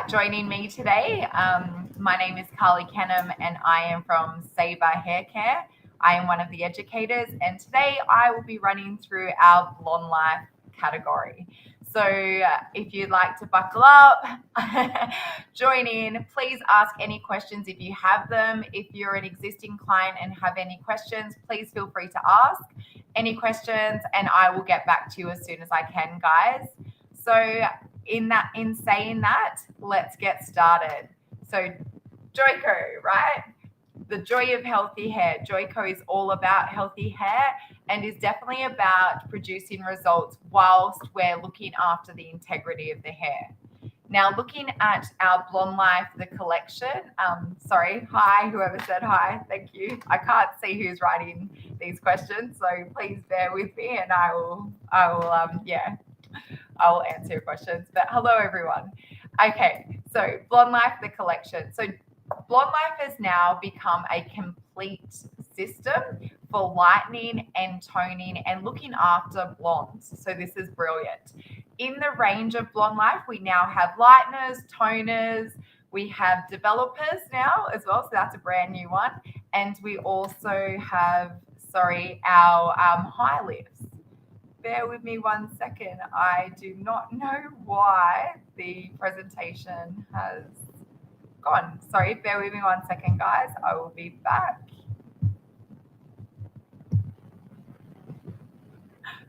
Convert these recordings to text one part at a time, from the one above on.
Joining me today, my name is Carly Kenham and I am from Haircare. I am one of the educators, and today I will be running through our Blonde Life category. So if you'd like to buckle up, join in, please ask any questions if you have them. If you're an existing client and have any questions, please feel free to ask any questions and I will get back to you as soon as I can, guys. So in saying that, let's get started. So Joico, right? The joy of healthy hair. Joico is all about healthy hair and is definitely about producing results whilst we're looking after the integrity of the hair. Now, looking at our Blonde Life, the collection, hi, whoever said hi, thank you. I can't see who's writing these questions, so please bear with me and I will answer your questions. But hello, everyone. Okay, so Blonde Life, the collection. So Blonde Life has now become a complete system for lightening and toning and looking after blondes. So this is brilliant. In the range of Blonde Life, we now have lighteners, toners, we have developers now as well. So that's a brand new one. And we also have, our high lifts. Bear with me 1 second. I do not know why the presentation has gone. Sorry, bear with me 1 second, guys. I will be back.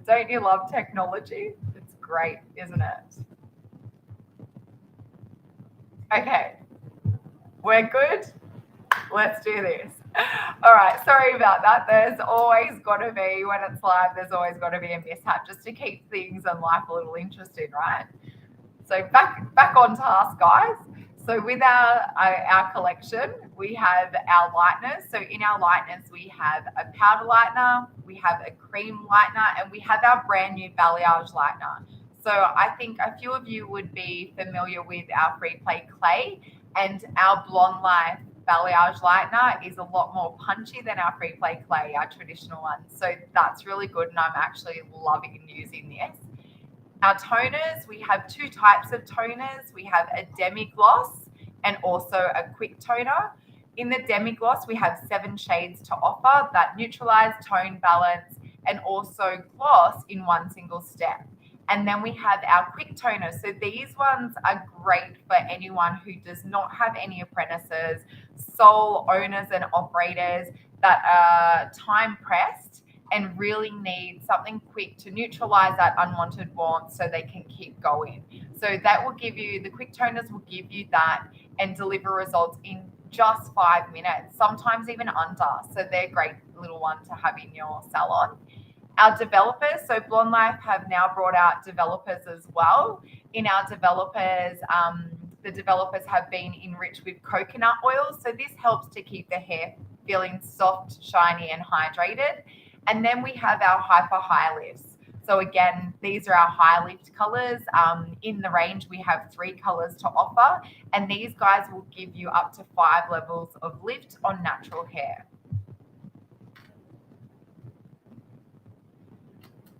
Don't you love technology? It's great, isn't it? Okay, we're good. Let's do this. All right, sorry about that. There's always got to be, when it's live, there's always got to be a mishap just to keep things and life a little interesting, right? So back on task, guys. So with our collection, we have our lighteners. So in our lighteners, we have a powder lightener, we have a cream lightener, and we have our brand new balayage lightener. So I think a few of you would be familiar with our Free Play Clay, and our Blonde Life balayage lightener is a lot more punchy than our Free Play Clay, our traditional one. So that's really good, and I'm actually loving using this. Our toners, we have two types of toners. We have a demi-gloss and also a quick toner. In the demi-gloss, we have 7 shades to offer that neutralize, tone, balance, and also gloss in one single step. And then we have our quick toner. So these ones are great for anyone who does not have any apprentices, sole owners and operators that are time pressed and really need something quick to neutralize that unwanted warmth so they can keep going. So that will give you, the quick toners will give you that and deliver results in just 5 minutes, sometimes even under. So they're a great little one to have in your salon. Our developers, so Blonde Life have now brought out developers as well. In our developers, the developers have been enriched with coconut oil. So this helps to keep the hair feeling soft, shiny, and hydrated. And then we have our hyper high lifts. So again, these are our high lift colors. In the range, we have 3 colors to offer, and these guys will give you up to 5 levels of lift on natural hair.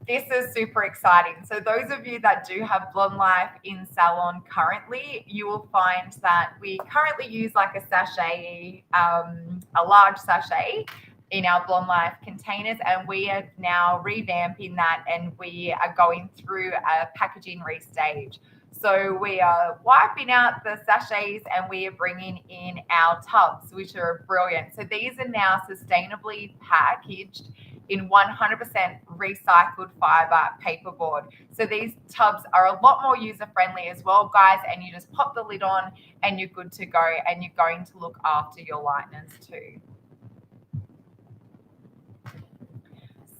This is super exciting. So those of you that do have Blonde Life in salon currently, you will find that we currently use like a sachet, a large sachet in our Blonde Life containers, and we are now revamping that and we are going through a packaging restage. So we are wiping out the sachets and we are bringing in our tubs, which are brilliant. So these are now sustainably packaged in 100% recycled fiber paperboard. So these tubs are a lot more user-friendly as well, guys, and you just pop the lid on and you're good to go, and you're going to look after your lighteners too.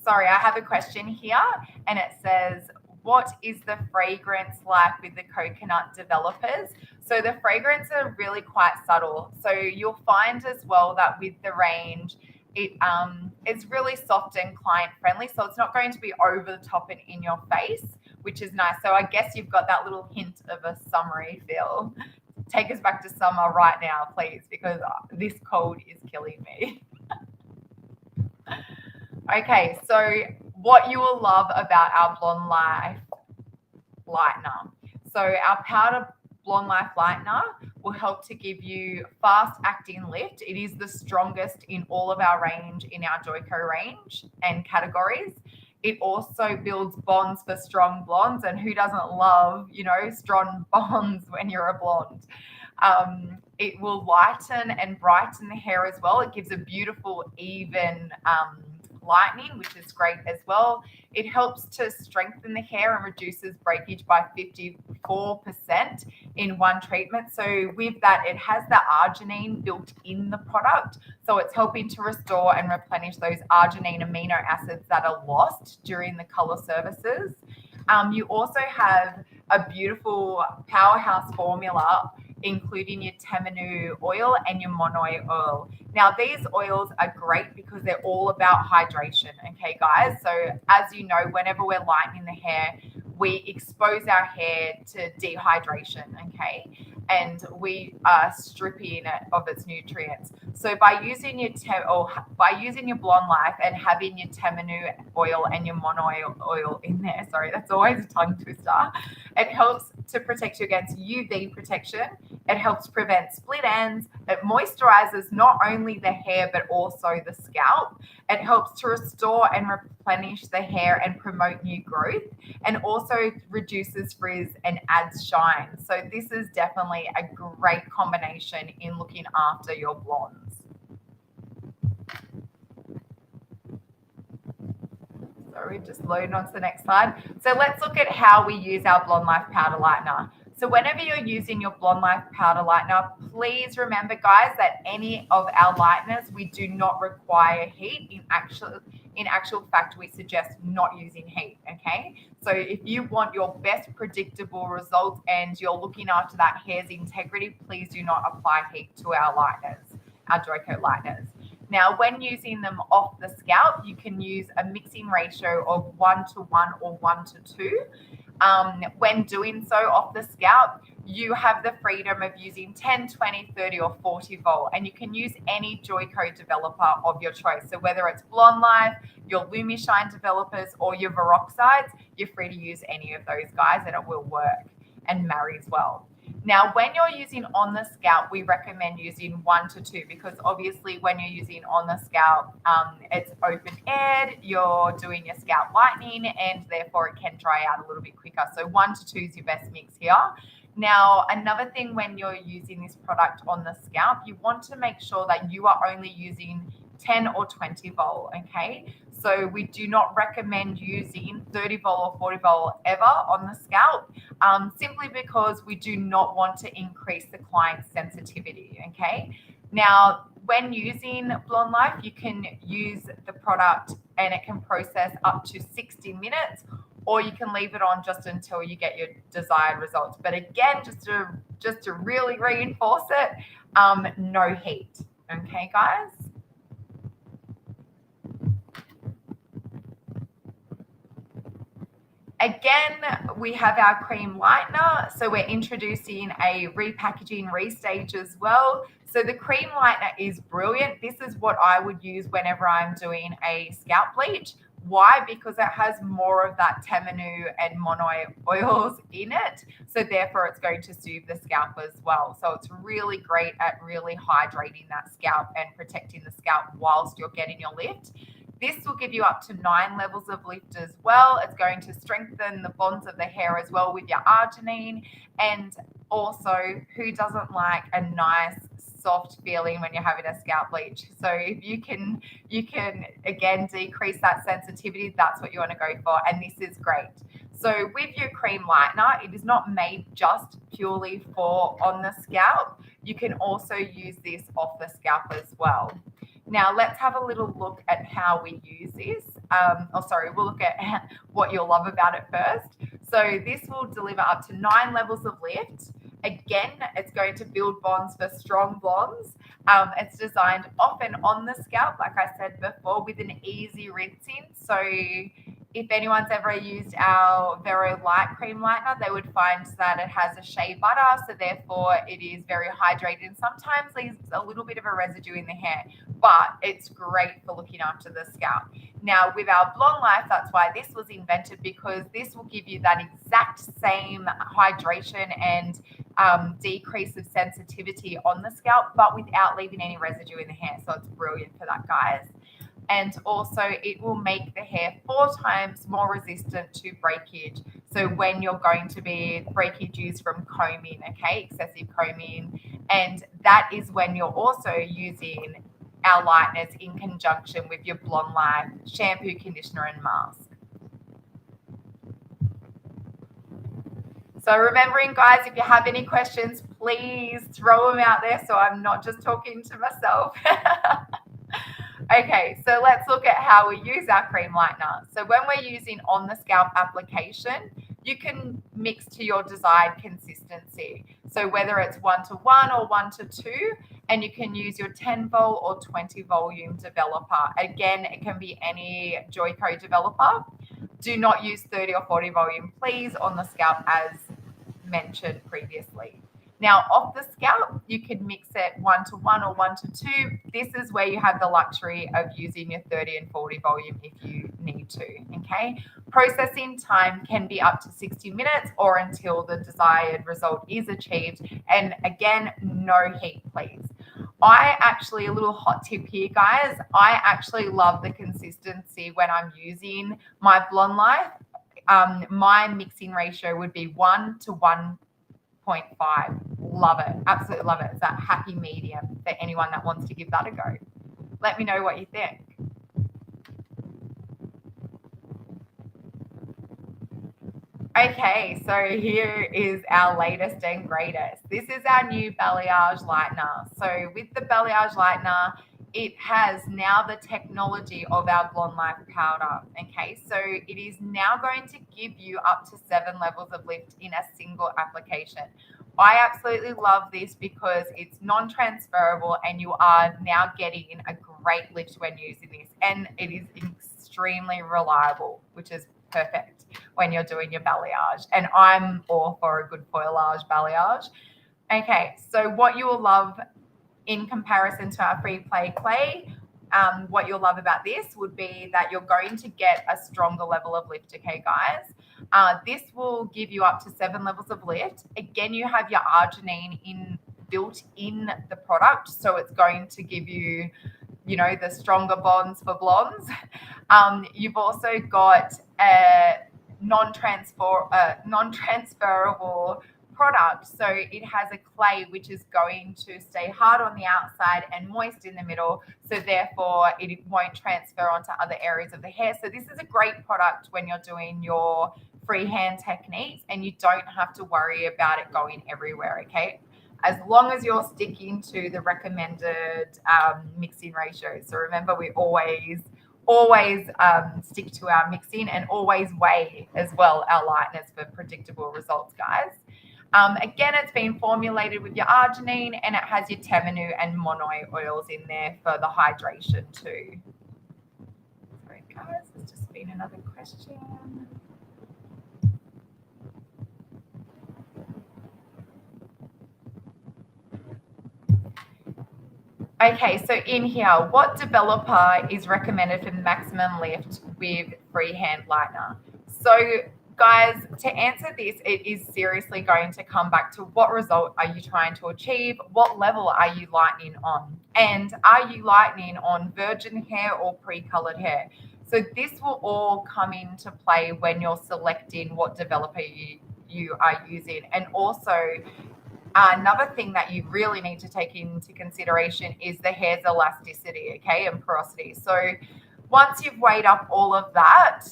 Sorry, I have a question here, and it says, what is the fragrance like with the coconut developers? So the fragrance are really quite subtle. So you'll find as well that with the range, it's really soft and client friendly. So it's not going to be over the top and in your face, which is nice. So I guess you've got that little hint of a summery feel. Take us back to summer right now, please, because this cold is killing me. Okay, so what you will love about our Blonde Life lightener. So our powder Blonde Life Lightener will help to give you fast acting lift. It is the strongest in all of our range, in our Joico range and categories. It also builds bonds for strong blondes, and who doesn't love, strong bonds when you're a blonde? It will lighten and brighten the hair as well. It gives a beautiful, even lightening, which is great as well. It helps to strengthen the hair and reduces breakage by 54% in one treatment. So with that, it has the arginine built in the product. So it's helping to restore and replenish those arginine amino acids that are lost during the color services. You also have a beautiful powerhouse formula, including your Temenu oil and your Monoi oil. Now, these oils are great because they're all about hydration, okay, guys? So as you know, whenever we're lightening the hair, we expose our hair to dehydration, okay? And we are stripping it of its nutrients. So by using your Blonde Life and having your Temenu oil and your Monoi oil in there, sorry, that's always a tongue twister, it helps to protect you against UV protection. It helps prevent split ends. It moisturizes not only the hair, but also the scalp. It helps to restore and replenish the hair and promote new growth, and also reduces frizz and adds shine. So this is definitely a great combination in looking after your blondes. Sorry, just loading on to the next slide. So let's look at how we use our Blonde Life Powder Lightener. So whenever you're using your Blonde Life Powder Lightener, please remember, guys, that any of our lighteners, we do not require heat. In actual fact, we suggest not using heat, okay? So if you want your best predictable results and you're looking after that hair's integrity, please do not apply heat to our lighteners, our Joico lighteners. Now, when using them off the scalp, you can use a mixing ratio of 1:1 or 1:2. When doing so off the scalp, you have the freedom of using 10, 20, 30, or 40 volt, and you can use any Joico developer of your choice. So whether it's Blonde Life, your LumiShine developers, or your Veroxides, you're free to use any of those, guys, and it will work and marries well. Now, when you're using on the scalp, we recommend using 1:2 because obviously when you're using on the scalp, it's open aired, you're doing your scalp lightening, and therefore it can dry out a little bit quicker. So 1:2 is your best mix here. Now, another thing when you're using this product on the scalp, you want to make sure that you are only using 10 or 20 volt, okay? So we do not recommend using 30 volt or 40 volt ever on the scalp, simply because we do not want to increase the client's sensitivity, okay? Now, when using Blonde Life, you can use the product and it can process up to 60 minutes, or you can leave it on just until you get your desired results. But again, just to really reinforce it, no heat, okay, guys? Again, we have our cream lightener. So we're introducing a repackaging restage as well. So the cream lightener is brilliant. This is what I would use whenever I'm doing a scalp bleach. Why? Because it has more of that Temenu and Monoi oils in it. So therefore it's going to soothe the scalp as well. So it's really great at really hydrating that scalp and protecting the scalp whilst you're getting your lift. This will give you up to 9 levels of lift as well. It's going to strengthen the bonds of the hair as well with your arginine. And also, who doesn't like a nice soft feeling when you're having a scalp bleach? So if you can again decrease that sensitivity, that's what you want to go for. And this is great. So with your cream lightener, it is not made just purely for on the scalp. You can also use this off the scalp as well. Now, let's have a little look at how we use this. We'll look at what you'll love about it first. So this will deliver up to 9 levels of lift. Again, it's going to build bonds for strong blondes. It's designed off and on the scalp, like I said before, with an easy rinsing. So if anyone's ever used our very light cream lightener, they would find that it has a shea butter, so therefore it is very hydrated and sometimes leaves a little bit of a residue in the hair, but it's great for looking after the scalp. Now with our Blonde Life, that's why this was invented, because this will give you that exact same hydration and decrease of sensitivity on the scalp, but without leaving any residue in the hair. So it's brilliant for that, guys. And also it will make the hair 4 times more resistant to breakage. So when you're going to be breakages from combing, okay, excessive combing, and that is when you're also using our lighteners in conjunction with your Blonde Life shampoo, conditioner, and mask. So remembering, guys, if you have any questions, please throw them out there so I'm not just talking to myself. Okay, so let's look at how we use our cream lightener. So when we're using on the scalp application, you can mix to your desired consistency. So whether it's 1:1 or 1:2, and you can use your 10 volt or 20 volume developer. Again, it can be any Joico developer. Do not use 30 or 40 volume, please, on the scalp as mentioned previously. Now, off the scalp, you can mix it 1:1 or 1:2. This is where you have the luxury of using your 30 and 40 volume if you need to, okay? Processing time can be up to 60 minutes or until the desired result is achieved. And again, no heat, please. A little hot tip here, guys, I actually love the consistency when I'm using my Blonde Life. My mixing ratio would be 1 to 1.5. Love it. Absolutely love it. It's that happy medium for anyone that wants to give that a go. Let me know what you think. Okay, so here is our latest and greatest. This is our new balayage lightener. So with the balayage lightener, it has now the technology of our Blonde Life powder. Okay, so it is now going to give you up to 7 levels of lift in a single application. I absolutely love this because it's non-transferable and you are now getting a great lift when using this, and it is extremely reliable, which is perfect when you're doing your balayage. And I'm all for a good foliage balayage. Okay, so what you will love in comparison to our free play clay, what you'll love about this would be that you're going to get a stronger level of lift, okay, guys? This will give you up to 7 levels of lift. Again, you have your arginine built in the product, so it's going to give you, the stronger bonds for blondes. You've also got a non-transferable product, so it has a clay which is going to stay hard on the outside and moist in the middle, so therefore it won't transfer onto other areas of the hair. So this is a great product when you're doing your freehand techniques and you don't have to worry about it going everywhere, okay? As long as you're sticking to the recommended mixing ratios. So remember, we always stick to our mixing, and always weigh as well our lightness for predictable results, guys. Again, it's been formulated with your arginine, and it has your tamanu and monoi oils in there for the hydration too. Sorry, guys, there's just been another question. Okay, so in here, what developer is recommended for maximum lift with freehand lightener? So guys, to answer this, it is seriously going to come back to what result are you trying to achieve? What level are you lightening on? And are you lightening on virgin hair or pre-colored hair? So this will all come into play when you're selecting what developer you are using. And also, another thing that you really need to take into consideration is the hair's elasticity, okay, and porosity. So once you've weighed up all of that,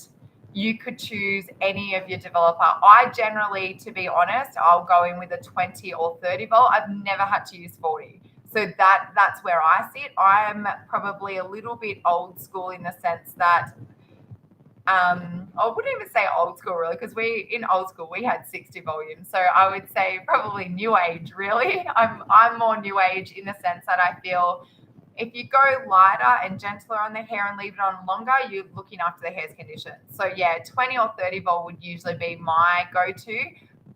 you could choose any of your developer. I generally, to be honest, I'll go in with a 20 or 30 volt. I've never had to use 40. So that's where I sit. I'm probably a little bit old school in the sense that I wouldn't even say old school really, because in old school we had 60 volumes. So I would say probably new age really. I'm more new age in the sense that I feel If you go lighter and gentler on the hair and leave it on longer, you're looking after the hair's condition. So yeah, 20 or 30 volt would usually be my go-to.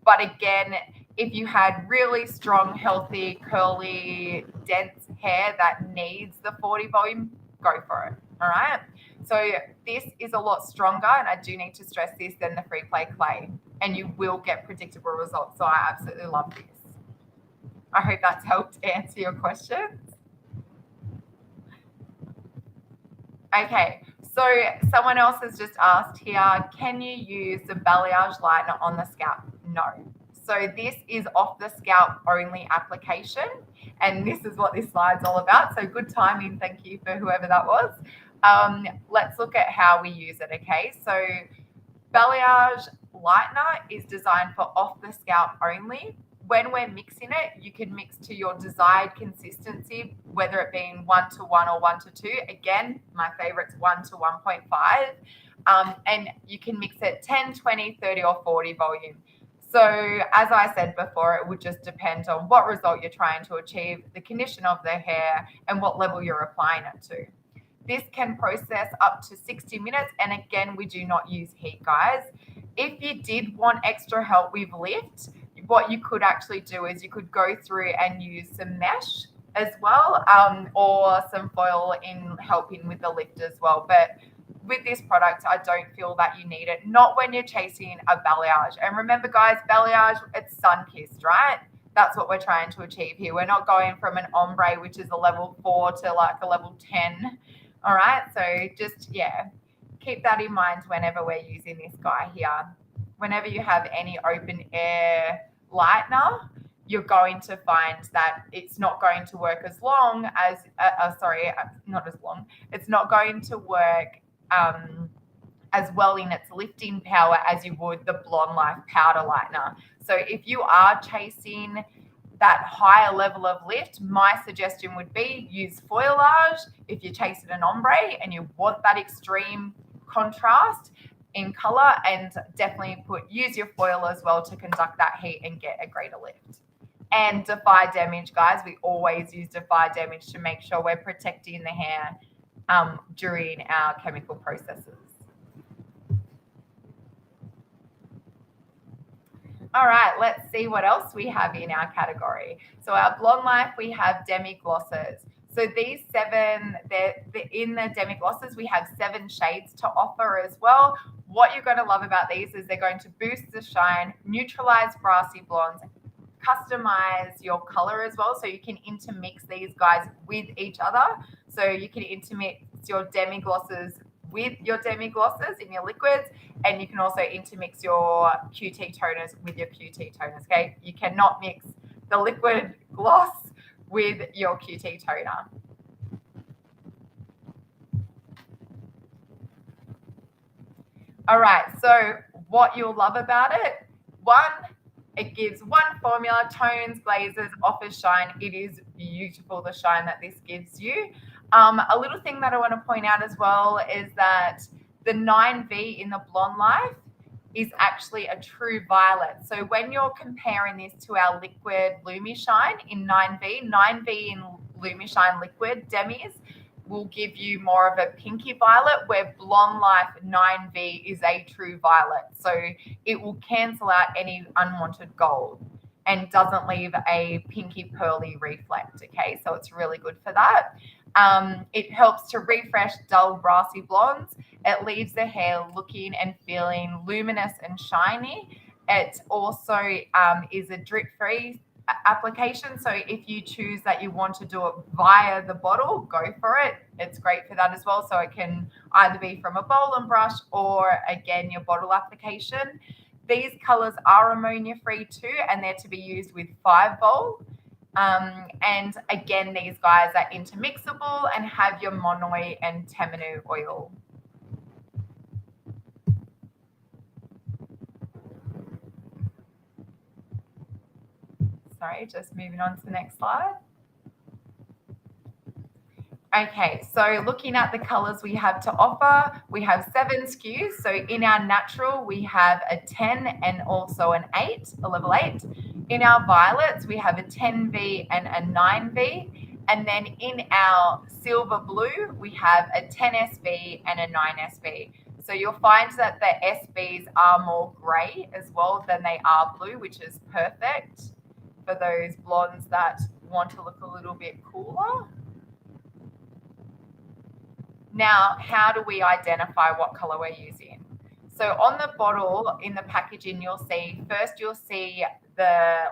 But again, if you had really strong, healthy, curly, dense hair that needs the 40 volume, go for it. All right. So this is a lot stronger, and I do need to stress this, than the free play clay, and you will get predictable results. So I absolutely love this. I hope that's helped answer your questions. Okay, so someone else has just asked here, can you use the balayage lightener on the scalp? No. So this is off the scalp only application, and this is what this slide's all about. So good timing, thank you for whoever that was. Let's look at how we use it, okay? So balayage lightener is designed for off the scalp only. When we're mixing it, you can mix to your desired consistency, whether it being 1:1 or 1:2. Again, my favorite's 1:1.5. And you can mix it 10, 20, 30, or 40 volume. So as I said before, it would just depend on what result you're trying to achieve, the condition of the hair, and what level you're applying it to. This can process up to 60 minutes. And again, we do not use heat, guys. If you did want extra help with lift, what you could actually do is you could go through and use some mesh as well, or some foil in helping with the lift as well. But with this product, I don't feel that you need it, not when you're chasing a balayage. And remember, guys, balayage, it's sun-kissed, right? That's what we're trying to achieve here. We're not going from an ombre, which is a level 4, to like a level 10. All right, so just, yeah, keep that in mind whenever we're using this guy here. Whenever you have any open air lightener, you're going to find that it's not going to work as long as, not as long. It's not going to work as well in its lifting power as you would the Blonde Life powder lightener. So if you are chasing that higher level of lift, my suggestion would be use foilage if you're chasing an ombre and you want that extreme contrast in color, and definitely use your foil as well to conduct that heat and get a greater lift. And defy damage, guys. We always use defy damage to make sure we're protecting the hair during our chemical processes. All right, let's see what else we have in our category. So our Blonde Life, we have demi-glosses. So these 7, in the demi-glosses, we have 7 shades to offer as well. What you're going to love about these is they're going to boost the shine, neutralize brassy blondes, customize your color as well. So you can intermix these guys with each other. So you can intermix your demi-glosses with your demi-glosses in your liquids, and you can also intermix your QT toners with your QT toners, okay? You cannot mix the liquid gloss with your QT toner. All right, so what you'll love about it, 1, it gives 1 formula, tones, glazes, offers shine. It is beautiful, the shine that this gives you. A little thing that I want to point out as well is that the 9V in the Blonde Life is actually a true violet. So when you're comparing this to our liquid Lumi-Shine in 9V in Lumi-Shine liquid demis will give you more of a pinky violet, where Blonde Life 9V is a true violet. So it will cancel out any unwanted gold and doesn't leave a pinky pearly reflect, okay? So it's really good for that. It helps to refresh dull brassy blondes. It leaves the hair looking and feeling luminous and shiny. It also is a drip-free application. So if you choose that you want to do it via the bottle, go for it. It's great for that as well. So it can either be from a bowl and brush or, again, your bottle application. These colors are ammonia-free too, and they're to be used with 5-volt. And again, these guys are intermixable and have your monoi and tamanu oil. Sorry, just moving on to the next slide. Okay, so looking at the colors we have to offer, we have 7 SKUs. So in our natural, we have a 10 and also an 8, a level 8. In our violets, we have a 10V and a 9V. And then in our silver blue, we have a 10 SB and a 9 SB. So you'll find that the SBs are more grey as well than they are blue, which is perfect for those blondes that want to look a little bit cooler. Now, how do we identify what color we're using? So on the bottle in the packaging, you'll see the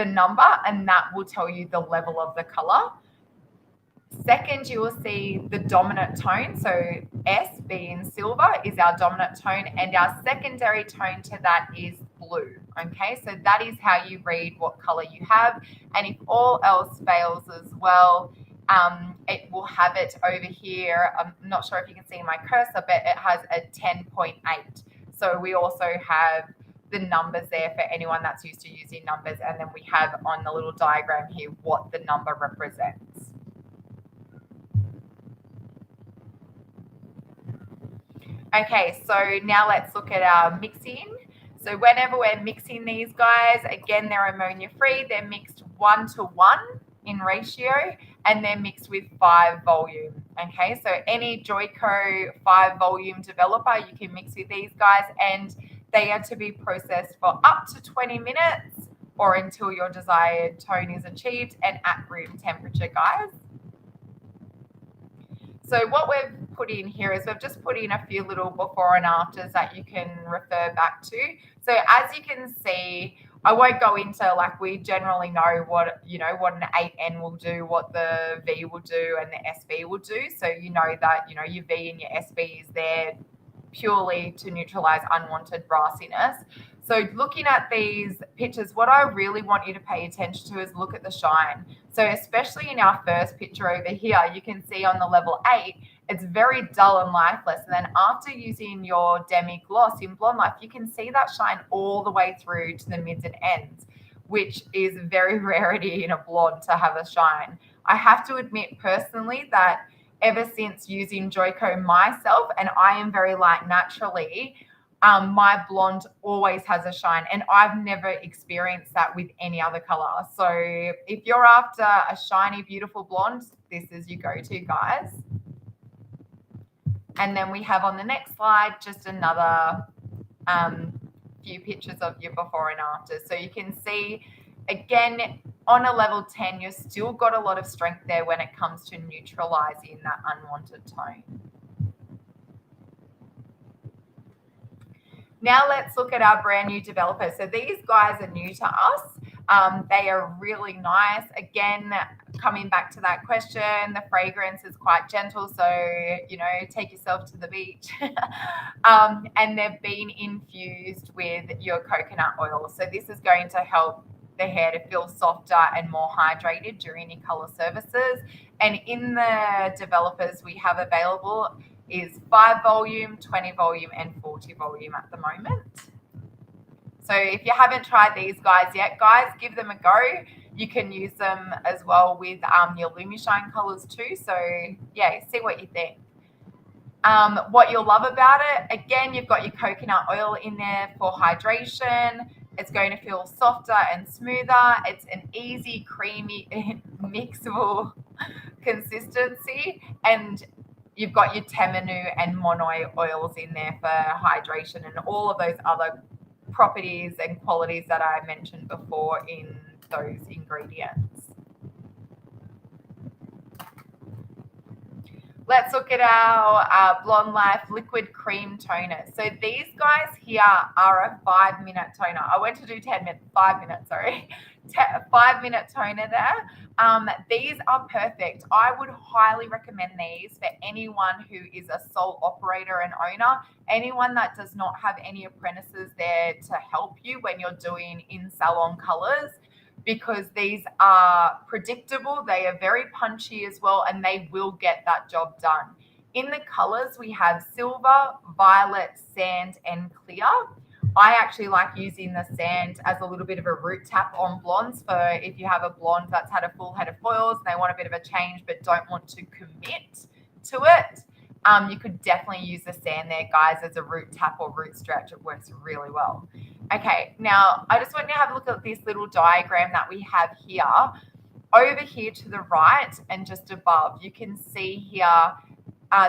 number, and that will tell you the level of the color. Second, you will see the dominant tone. So S being silver is our dominant tone, and our secondary tone to that is blue. Okay, so that is how you read what color you have. And if all else fails as well, it will have it over here. I'm not sure if you can see my cursor, but it has a 10.8. So we also have the numbers there for anyone that's used to using numbers. And then we have on the little diagram here what the number represents. Okay, so now let's look at our mixing. So whenever we're mixing these guys, again, they're ammonia free. They're mixed 1:1 in ratio, and they're mixed with 5 volume. Okay, so any Joico 5 volume developer, you can mix with these guys, and they are to be processed for up to 20 minutes or until your desired tone is achieved and at room temperature, guys. So what we've put in here is we've just put in a few little before and afters that you can refer back to. So as you can see, I won't go into, like, we generally know what an 8N will do, what the V will do, and the SV will do. So you know that, your V and your SV is there purely to neutralize unwanted brassiness. So looking at these pictures, what I really want you to pay attention to is look at the shine. So especially in our first picture over here, you can see on the level 8, it's very dull and lifeless. And then after using your demi gloss in Blonde Life, you can see that shine all the way through to the mids and ends, which is very rarity in a blonde to have a shine. I have to admit personally that ever since using Joico myself, and I am very light naturally, my blonde always has a shine, and I've never experienced that with any other color. So if you're after a shiny, beautiful blonde, this is your go-to, guys. And then we have on the next slide just another few pictures of your before and after. So you can see, again, on a level 10, you've still got a lot of strength there when it comes to neutralizing that unwanted tone. Now let's look at our brand new developers. So these guys are new to us. They are really nice. Again, coming back to that question, the fragrance is quite gentle. So, take yourself to the beach. And they've been infused with your coconut oil. So this is going to help the hair to feel softer and more hydrated during your color services. And in the developers we have available is 5 volume, 20 volume, and 40 volume at the moment. So if you haven't tried these guys yet, guys, give them a go. You can use them as well with your Lumishine colors too. So yeah, see what you think. What you'll love about it, again, you've got your coconut oil in there for hydration. It's going to feel softer and smoother. It's an easy, creamy, mixable consistency. And you've got your Temenu and Monoi oils in there for hydration and all of those other properties and qualities that I mentioned before in those ingredients. Let's look at our Blonde Life Liquid Cream Toner. So these guys here are a 5-minute toner. I went to do 10 minutes, 5 minutes, sorry. 5-minute toner there. These are perfect. I would highly recommend these for anyone who is a sole operator and owner, anyone that does not have any apprentices there to help you when you're doing in-salon colors, because these are predictable, they are very punchy as well, and they will get that job done. In the colors, we have silver, violet, sand, and clear. I actually like using the sand as a little bit of a root tap on blondes for if you have a blonde that's had a full head of foils and they want a bit of a change but don't want to commit to it. You could definitely use the sand there, guys, as a root tap or root stretch. It works really well. Okay, now I just want you to have a look at this little diagram that we have here. over here to the right and just above, you can see here,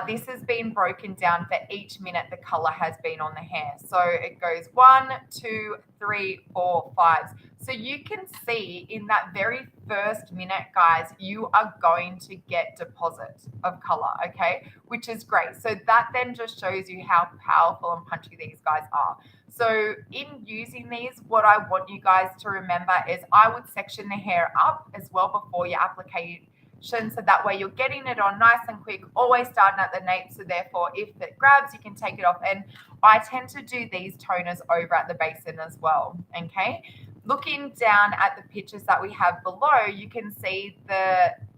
this has been broken down for each minute the color has been on the hair. So it goes 1, 2, 3, 4, 5. So you can see in that very first minute, guys, you are going to get deposit of color, okay, which is great. So that then just shows you how powerful and punchy these guys are. So in using these, what I want you guys to remember is I would section the hair up as well before your application, so that way you're getting it on nice and quick, always starting at the nape, so therefore if it grabs you can take it off. And I tend to do these toners over at the basin as well. Okay, looking down at the pictures that we have below, you can see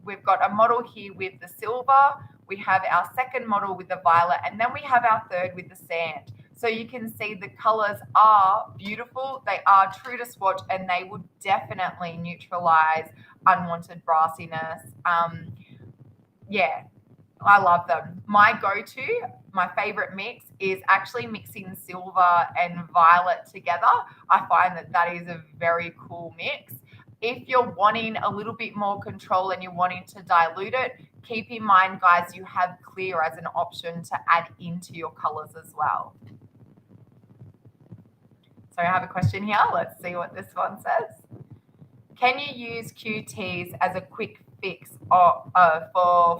we've got a model here with the silver, we have our second model with the violet, and then we have our third with the sand. So you can see the colors are beautiful, they are true to swatch, and they would definitely neutralize unwanted brassiness. Yeah, I love them. My go-to, my favorite mix is actually mixing silver and violet together. I find that is a very cool mix. If you're wanting a little bit more control and you're wanting to dilute it, keep in mind, guys, you have clear as an option to add into your colors as well. So I have a question here. Let's see what this one says. Can you use QTs as a quick fix for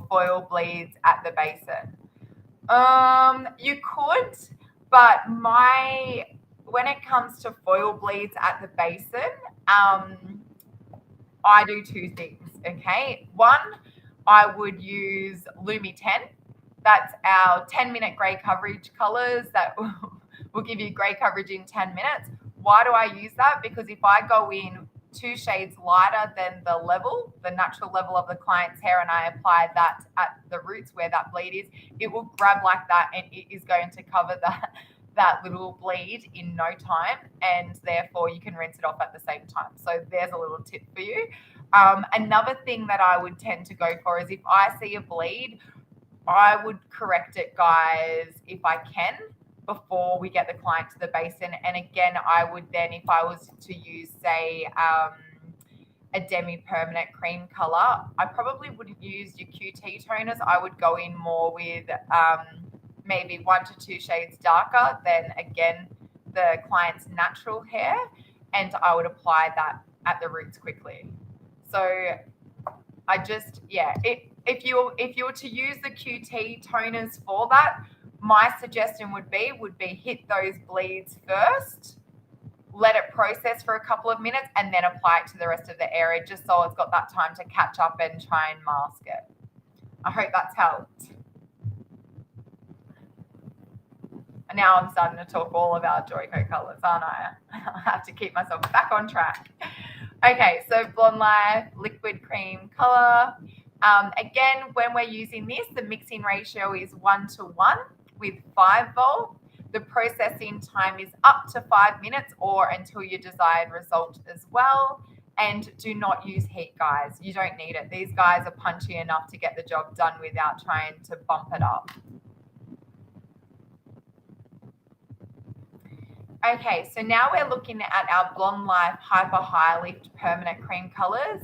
foil bleeds at the basin? You could, but when it comes to foil bleeds at the basin, I do two things, okay? One, I would use Lumi 10. That's our 10-minute grey coverage colors that will give you grey coverage in 10 minutes. Why do I use that? Because if I go in 2 shades lighter than the natural level of the client's hair, and I apply that at the roots where that bleed is, it will grab like that and it is going to cover that little bleed in no time, and therefore you can rinse it off at the same time. So there's a little tip for you. Another thing that I would tend to go for is if I see a bleed, I would correct it, guys, if I can, before we get the client to the basin. And again, I would then, if I was to use, say, a demi-permanent cream color, I probably wouldn't use your QT toners. I would go in more with maybe 1 to 2 shades darker than, again, the client's natural hair, and I would apply that at the roots quickly. So I just, yeah, if you were to use the QT toners for that, my suggestion would be hit those bleeds first, let it process for a couple of minutes, and then apply it to the rest of the area, just so it's got that time to catch up and try and mask it. I hope that's helped. And now I'm starting to talk all about Joico colors, aren't I? I have to keep myself back on track. Okay, so Blonde Life liquid cream color. Again, when we're using this, the mixing ratio is 1:1 with 5 volt. The processing time is up to 5 minutes or until your desired result as well. And do not use heat, guys. You don't need it. These guys are punchy enough to get the job done without trying to bump it up. Okay, so now we're looking at our Blonde Life Hyper High Lift Permanent Cream colors.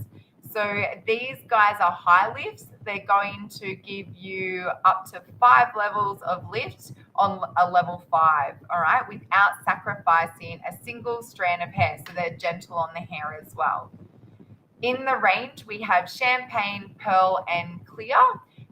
So these guys are high lifts. They're going to give you up to 5 levels of lift on a level 5, all right, without sacrificing a single strand of hair. So they're gentle on the hair as well. In the range, we have champagne, pearl, and clear.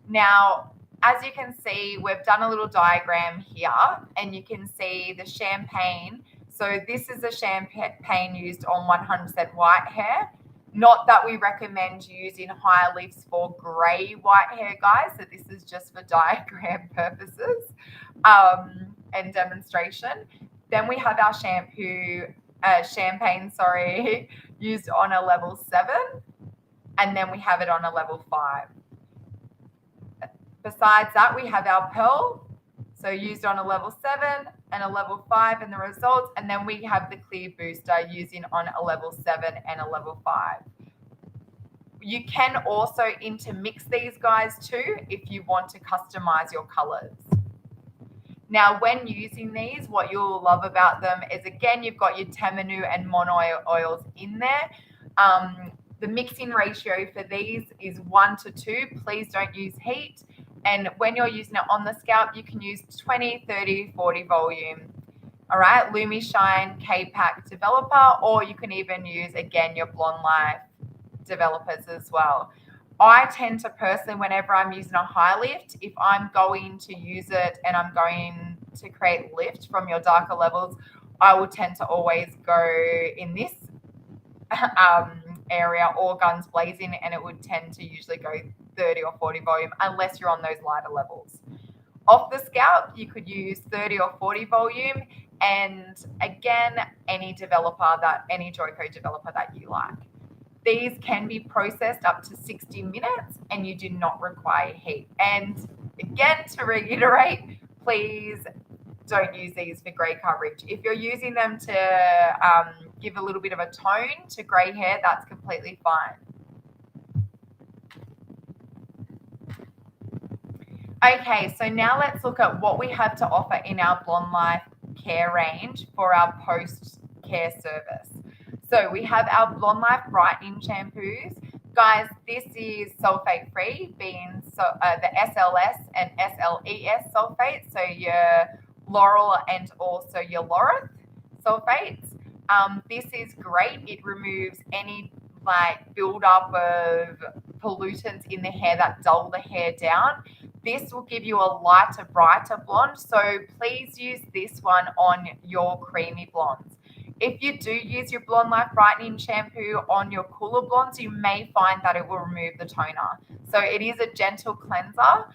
Now, as you can see, we've done a little diagram here, and you can see the champagne. So this is a champagne used on 100% white hair. Not that we recommend using high lifts for grey white hair, guys. So this is just for diagram purposes and demonstration. Then we have our champagne, used on a level 7. And then we have it on a level 5. Besides that, we have our pearl, so used on a level 7 and a level 5 in the results. And then we have the clear booster using on a level 7 and a level 5. You can also intermix these guys too if you want to customize your colors. Now, when using these, what you'll love about them is, again, you've got your Tamanu and mono oils in there. The mixing ratio for these is 1 to 2. Please don't use heat. And when you're using it on the scalp, you can use 20, 30, 40 volume. All right, Lumi Shine K-Pack Developer, or you can even use, again, your Blonde Life developers as well. I tend to personally, whenever I'm using a high lift, if I'm going to use it and I'm going to create lift from your darker levels, I will tend to always go in this area or guns blazing, and it would tend to usually go 30 or 40 volume unless you're on those lighter levels. Off the scalp, you could use 30 or 40 volume, and again, any Joico developer that you like. These can be processed up to 60 minutes and you do not require heat. And again, to reiterate, please don't use these for grey coverage. If you're using them to give a little bit of a tone to grey hair, that's completely fine. Okay, so now let's look at what we have to offer in our Blonde Life care range for our post-care service. So we have our Blonde Life brightening shampoos. Guys, this is sulfate-free, being the SLS and SLES sulfates, so your Laurel and also your Laureth sulfates. This is great. It removes any build-up of pollutants in the hair that dull the hair down. This will give you a lighter, brighter blonde, so please use this one on your creamy blondes. If you do use your Blonde Life brightening shampoo on your cooler blondes, you may find that it will remove the toner. So it is a gentle cleanser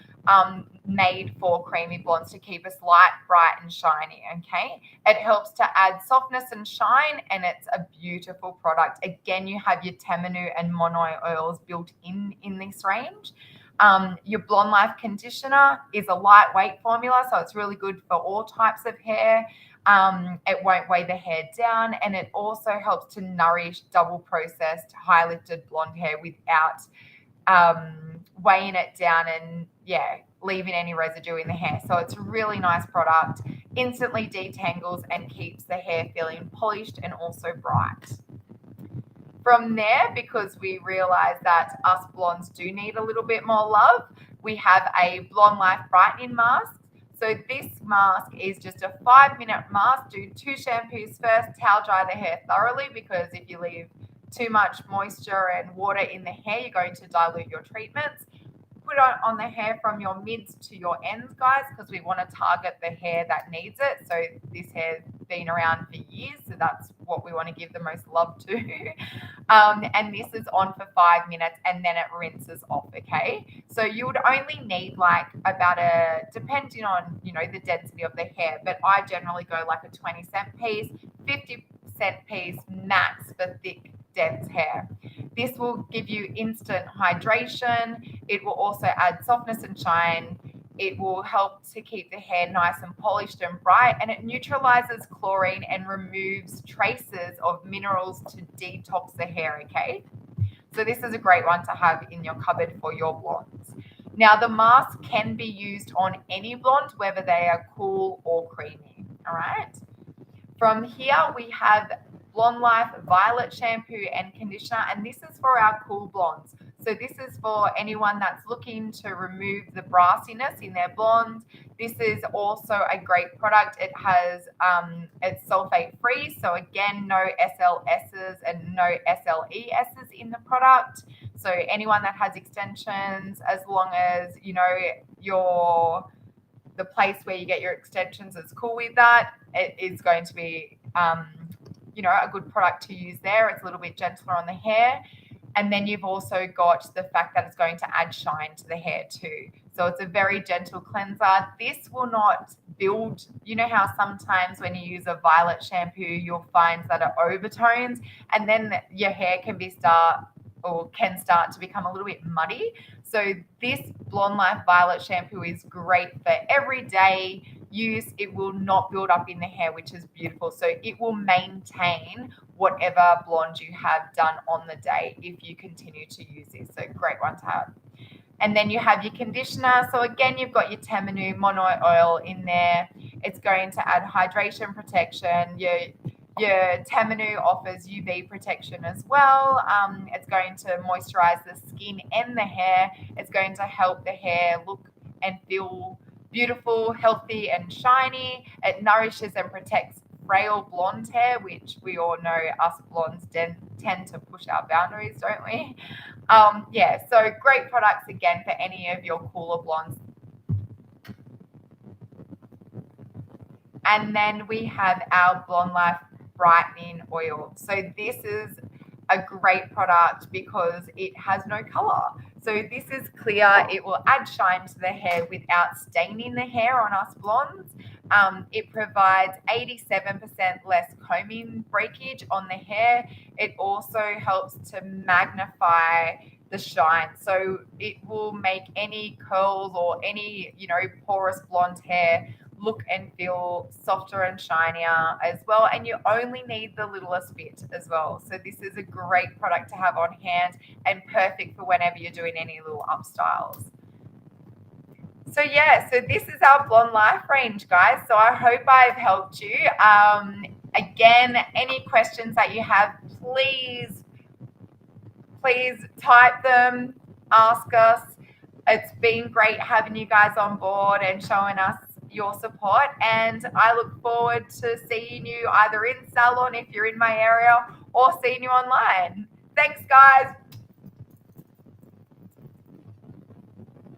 made for creamy blondes to keep us light, bright, and shiny, okay? It helps to add softness and shine, and it's a beautiful product. Again, you have your Temenu and Monoi oils built in this range. Your Blonde Life conditioner is a lightweight formula, so it's really good for all types of hair. It won't weigh the hair down, and it also helps to nourish double processed high lifted blonde hair without weighing it down and leaving any residue in the hair. So it's a really nice product, instantly detangles and keeps the hair feeling polished and also bright. From there, because we realize that us blondes do need a little bit more love, we have a Blonde Life brightening mask. So this mask is just a 5-minute mask. Do 2 shampoos first, towel dry the hair thoroughly, because if you leave too much moisture and water in the hair, you're going to dilute your treatments. Put it on the hair from your mids to your ends, guys, because we want to target the hair that needs it. So this hair's been around for years, so that's what we want to give the most love to. And this is on for 5 minutes, and then it rinses off, okay? So you would only need depending on, the density of the hair, but I generally go like a 20-cent piece, 50-cent piece max for thick, dense hair. This will give you instant hydration. It will also add softness and shine. It will help to keep the hair nice and polished and bright, and it neutralizes chlorine and removes traces of minerals to detox the hair, okay? So this is a great one to have in your cupboard for your blondes. Now, the mask can be used on any blonde, whether they are cool or creamy, all right? From here, we have Blonde Life Violet shampoo and conditioner, and this is for our cool blondes. So this is for anyone that's looking to remove the brassiness in their blondes. This is also a great product. It has it's sulfate free, so again, no SLSs and no SLESs in the product. So anyone that has extensions, as long as the place where you get your extensions is cool with that, it is going to be a good product to use there. It's a little bit gentler on the hair. And then you've also got the fact that it's going to add shine to the hair too. So it's a very gentle cleanser. This will not build, how sometimes when you use a violet shampoo, you'll find that it overtones, and then your hair can start to become a little bit muddy. So this Blonde Life Violet shampoo is great for everyday use. It will not build up in the hair, which is beautiful. So it will maintain whatever blonde you have done on the day if you continue to use this. So great one to have. And then you have your conditioner. So again, you've got your Temenu Monoi oil in there. It's going to add hydration, protection. Your Tamanu offers UV protection as well. It's going to moisturize the skin and the hair. It's going to help the hair look and feel beautiful, healthy, and shiny. It nourishes and protects frail blonde hair, which we all know us blondes tend to push our boundaries, don't we? Yeah, so great products again for any of your cooler blondes. And then we have our Blonde Life brightening oil. So this is a great product because it has no color. So this is clear. It will add shine to the hair without staining the hair on us blondes. It provides 87% less combing breakage on the hair. It also helps to magnify the shine. So it will make any curls or any, porous blonde hair look and feel softer and shinier as well. And you only need the littlest bit as well. So this is a great product to have on hand and perfect for whenever you're doing any little upstyles. So yeah, so this is our Blonde Life range, guys. So I hope I've helped you. Again, any questions that you have, please type them, ask us. It's been great having you guys on board and showing us your support, and I look forward to seeing you either in salon if you're in my area or seeing you online. Thanks, guys.